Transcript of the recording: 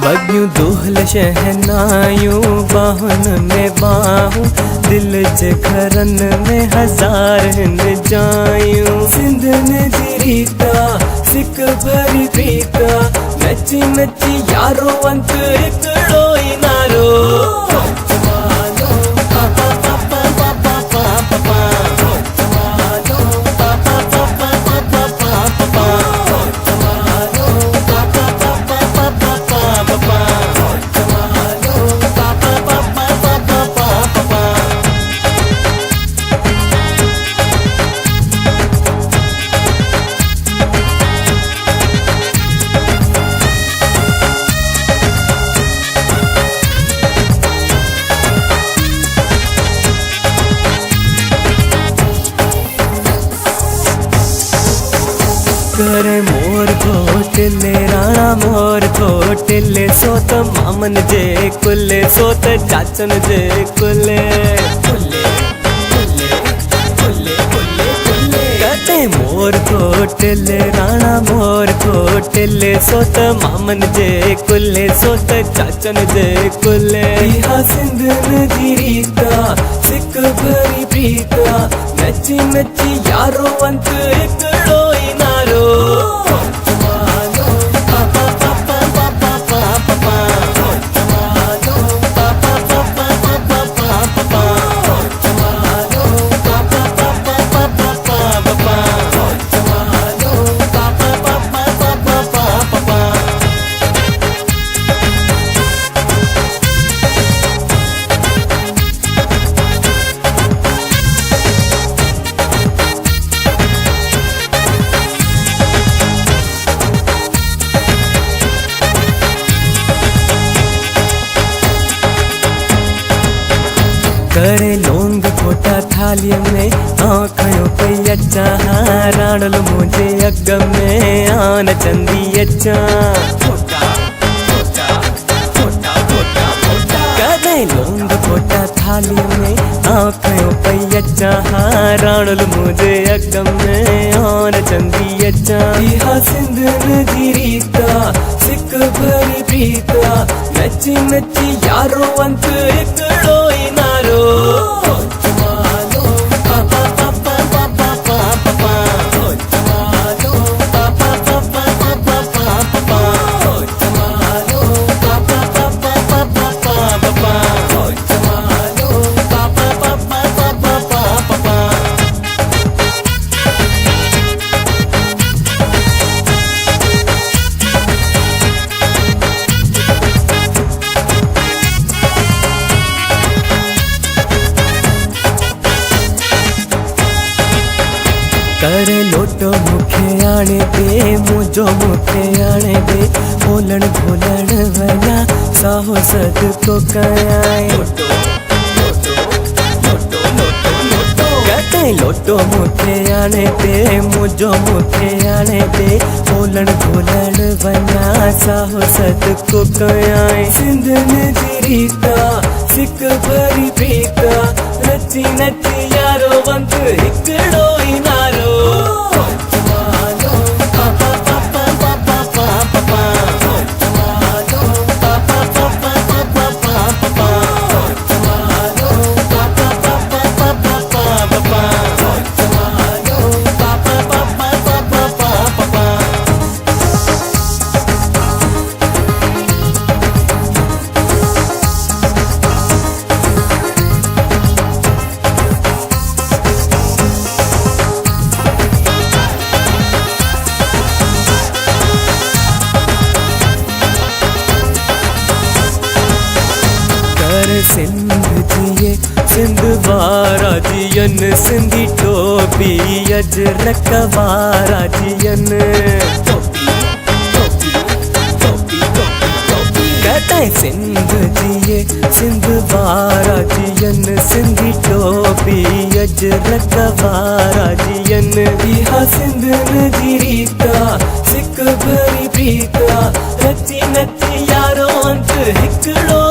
बगियूं दोहल शहनायूं बाहुन में बाहूं दिल जे घरन में हजार हिन जायूं। सिंध में जी रीता सिक भरी प्रीता नची नची यारो अंत हिकड़ो ई नारो। करे मोर घोटले राणा मोर घोटले सोत मामन जे कुले सोत चाचन जे कुले कटे मोर घोटले राणा मोर घोटले सोत मामन जे कुले सोत चाचन जे कुले। सिंध जी रीता सिक भरी प्रीता नची नची यारो अंत हिकड़ो ई नारो। करे लोंग खोटा थाली में आँखों पे अच्छा राणल मुझे अग में आन चंदी अच्छा। करे लोंग खोटा थाली में आँखों पे अच्छा राणल मुझे अग में आन चंदी अच्छा। सिंध जी रीता सिक भरी प्रीता नची नची यारो अंत हिकड़ो ई नारो। करे लोटो मुखे आने दे मुझो मुखे आने दे बोलन बोलन वना साहो सद को कयाए। कहते लोटो मुखे आने दे मुझो मुखे आने दे बोलन बोलन वना साहो सद को कयाए। सिंध में जी रीता सिक भरी प्रीता नची नची यारो अंत हिकड़ो ई नारो। सिंध जिए सिंध वारा जियन सिंधी टोपी अजरक वारा जियन। कहते सिंध जिए सिंध वारा जियन सिंधी टोपी अजरक वारा जियन। सिंध में जी रीता सिक भरी प्रीता नची नची यारो अंत हिकड़ो